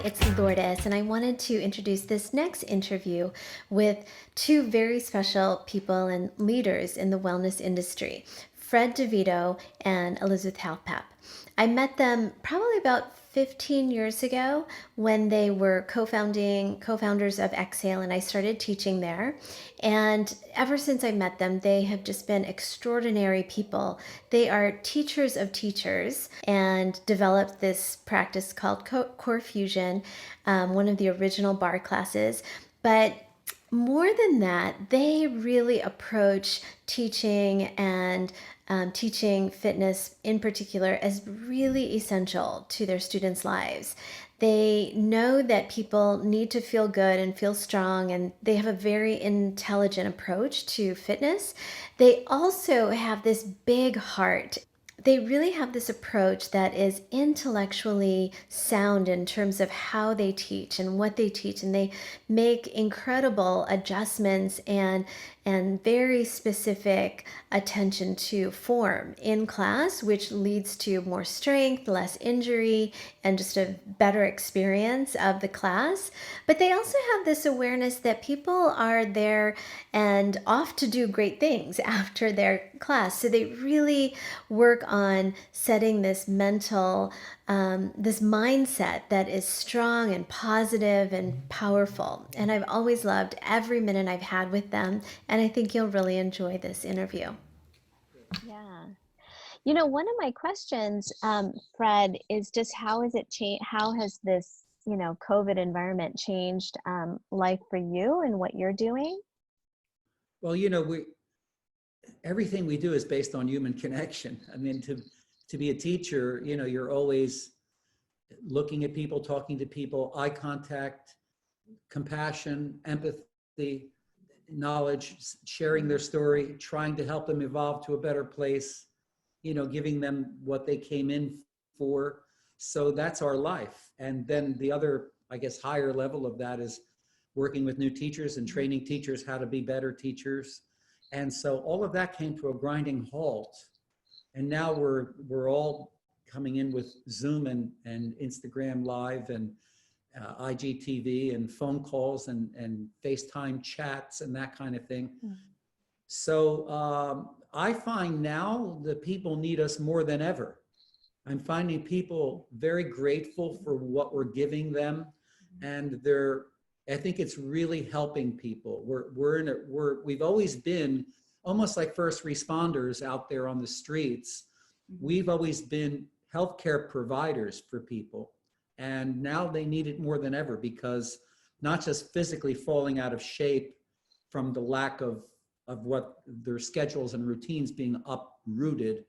it's Lourdes, and I wanted to introduce this next interview with two very special people and leaders in the wellness industry, Fred DeVito and Elisabeth Halfpap. I met them probably about 15 years ago when they were co-founders of Exhale, and I started teaching there. And ever since I met them, they have just been extraordinary people. They are teachers of teachers and developed this practice called Core Fusion, one of the original bar classes. But more than that, they really approach teaching and teaching fitness in particular as really essential to their students' lives. They know that people need to feel good and feel strong, and they have a very intelligent approach to fitness. They also have this big heart. They really have this approach that is intellectually sound in terms of how they teach and what they teach, and they make incredible adjustments and very specific attention to form in class, which leads to more strength, less injury, and just a better experience of the class. But they also have this awareness that people are there and off to do great things after their class. So they really work on setting this mental, this mindset that is strong and positive and powerful. And I've always loved every minute I've had with them. And I think you'll really enjoy this interview. Yeah. One of my questions, Fred, is just how has it changed? How has this, COVID environment changed life for you and what you're doing? Well, everything we do is based on human connection. I mean, to be a teacher, you're always looking at people, talking to people, eye contact, compassion, empathy, knowledge, sharing their story, trying to help them evolve to a better place, giving them what they came in for. So that's our life. And then the other, I guess, higher level of that is working with new teachers and training teachers how to be better teachers. And so all of that came to a grinding halt. And now we're all coming in with Zoom and Instagram Live and IGTV and phone calls and FaceTime chats and that kind of thing. Mm. So I find now that people need us more than ever. I'm finding people very grateful for what we're giving them, and I think it's really helping people. We've always been almost like first responders out there on the streets. We've always been healthcare providers for people. And now they need it more than ever, because not just physically falling out of shape from the lack of what their schedules and routines being uprooted,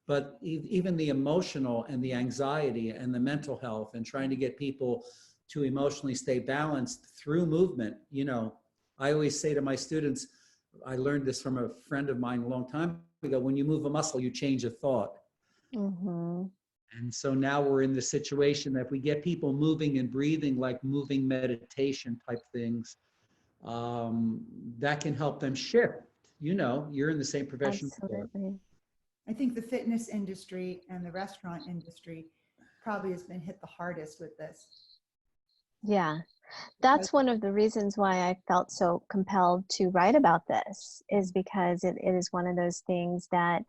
but even the emotional and the anxiety and the mental health, and trying to get people to emotionally stay balanced through movement. I always say to my students, I learned this from a friend of mine a long time ago, when you move a muscle, you change a thought. Mm-hmm. And so now we're in the situation that if we get people moving and breathing, like moving meditation type things, that can help them shift. You're in the same profession. Absolutely. I think the fitness industry and the restaurant industry probably has been hit the hardest with this. Yeah, that's one of the reasons why I felt so compelled to write about this, is because it is one of those things that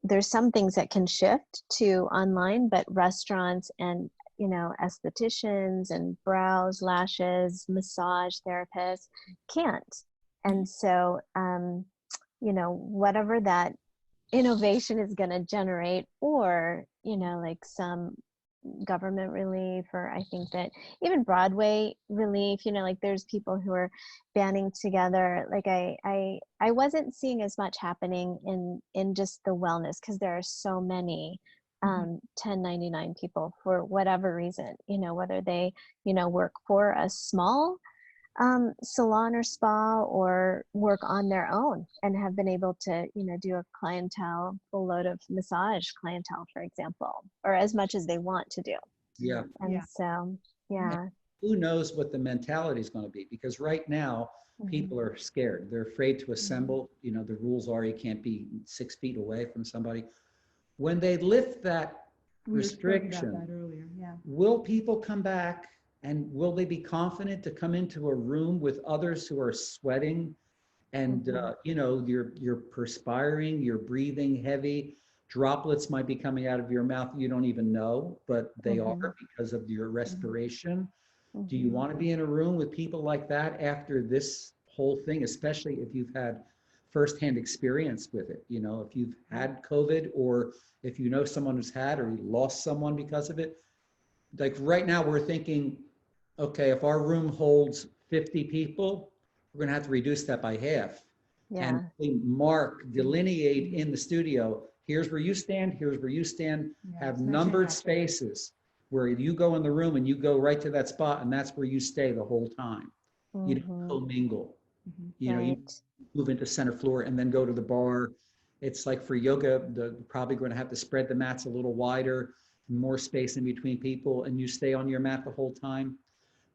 there's some things that can shift to online, but restaurants and, estheticians and brows, lashes, massage therapists can't. And so, whatever that innovation is going to generate, or, like some government relief, or I think that even Broadway relief, like there's people who are banding together. Like I wasn't seeing as much happening in just the wellness, because there are so many 1099 people for whatever reason, whether they work for a small salon or spa, or work on their own and have been able to, do a full load of massage clientele, for example, or as much as they want to do. Yeah. And so, yeah. Who knows what the mentality is going to be? Because right now, people are scared. They're afraid to assemble. The rules are you can't be 6 feet away from somebody. When they lift that We were speaking about restriction. that earlier, yeah. Will people come back, and will they be confident to come into a room with others who are sweating and you know, you're perspiring, you're breathing heavy, droplets might be coming out of your mouth, you don't even know, but they are because of your respiration. Do you want to be in a room with people like that after this whole thing, especially if you've had firsthand experience with it? You know, if you've had COVID, or if you know someone who's had, or you lost someone because of it. Like right now we're thinking, okay, if our room holds 50 people, we're going to have to reduce that by half. Yeah. And delineate in the studio, here's where you stand, here's where you stand, Yeah, have it's not numbered geographic. spaces where you go in the room and you go right to that spot, and that's where you stay the whole time. You don't commingle. You know, you Right. move into center floor and then go to the bar. It's like for yoga, probably going to have to spread the mats a little wider, more space in between people, and you stay on your mat the whole time.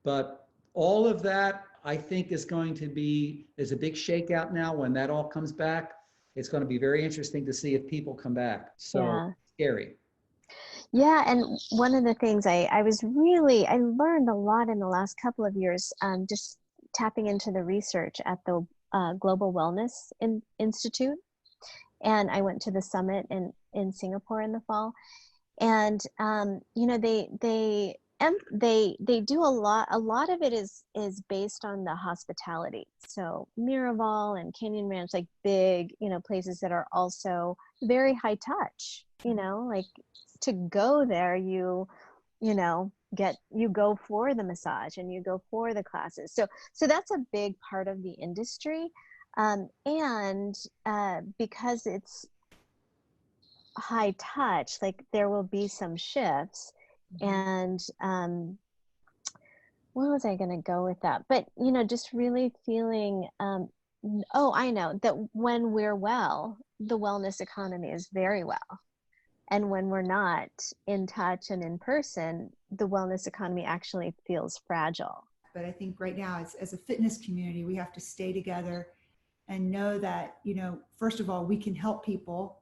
But all of that, I think, is going to be, there's a big shakeout now. When that all comes back, it's going to be very interesting to see if people come back. So Yeah. scary. Yeah, and one of the things I learned a lot in the last couple of years, just tapping into the research at the Global Wellness Institute. And I went to the summit in Singapore in the fall. And, you know, they do a lot of it is based on the hospitality. So Miraval and Canyon Ranch, like big, you know, places that are also very high touch, you know, like to go there, you know, you go for the massage and you go for the classes. So that's a big part of the industry. And because it's high touch, like there will be some shifts. And where was I going to go with that? But, you know, just really feeling, oh, I know that when we're well, the wellness economy is very well. And when we're not in touch and in person, the wellness economy actually feels fragile. But I think right now, as a fitness community, we have to stay together and know that, you know, first of all, we can help people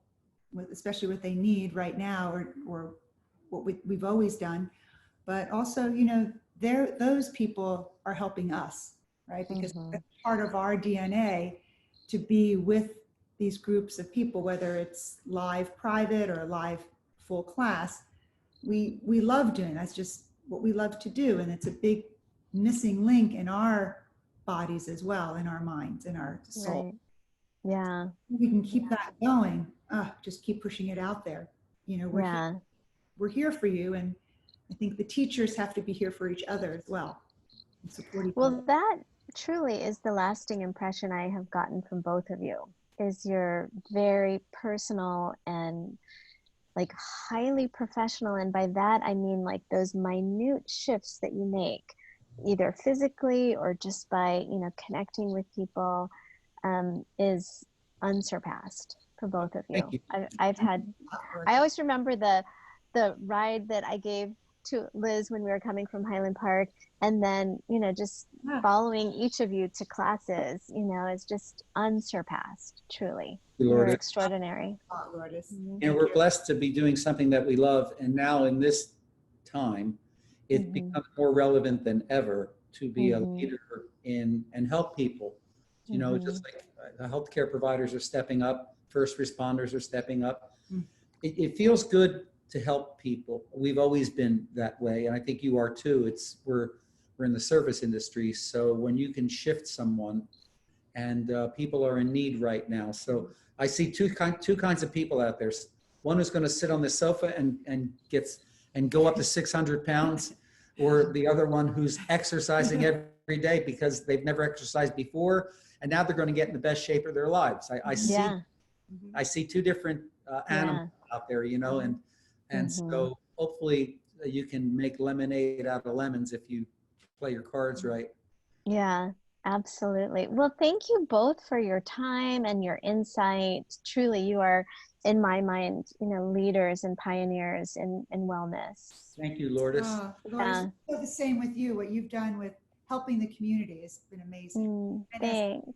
with especially what they need right now, or what we've always done. But also, you know, those people are helping us, right? Because that's part of our DNA to be with these groups of people, whether it's live private or live full class. We love doing, that's just what we love to do. And it's a big missing link in our bodies as well, in our minds, in our soul. Right. Yeah. We can keep that going. Just keep pushing it out there. You know, we're here for you. And I think the teachers have to be here for each other as well. And support each other. Well, that truly is the lasting impression I have gotten from both of you, is your very personal and like highly professional. And by that, I mean like those minute shifts that you make, either physically or just by, you know, connecting with people, is unsurpassed for both of you. Thank you. I always remember the ride that I gave to Liz when we were coming from Highland Park, and then, you know, just following each of you to classes, you know, is just unsurpassed, truly. You're extraordinary. Lourdes. And we're blessed to be doing something that we love. And now in this time, it becomes more relevant than ever to be a leader and help people. You know, just like the healthcare providers are stepping up, first responders are stepping up. It feels good to help people. We've always been that way, and I think you are too. We're in the service industry, so when you can shift someone, and people are in need right now. So I see two kinds of people out there. One who's going to sit on the sofa and go up to 600 pounds, or the other one who's exercising every day because they've never exercised before, and now they're going to get in the best shape of their lives. I see two different animals out there, you know, and so hopefully you can make lemonade out of lemons if you play your cards right. Yeah, absolutely. Well, thank you both for your time and your insight. Truly, you are, in my mind, you know, leaders and pioneers in wellness. Thank you, Lourdes. Lourdes, the same with you. What you've done with helping the community has been amazing. Thanks.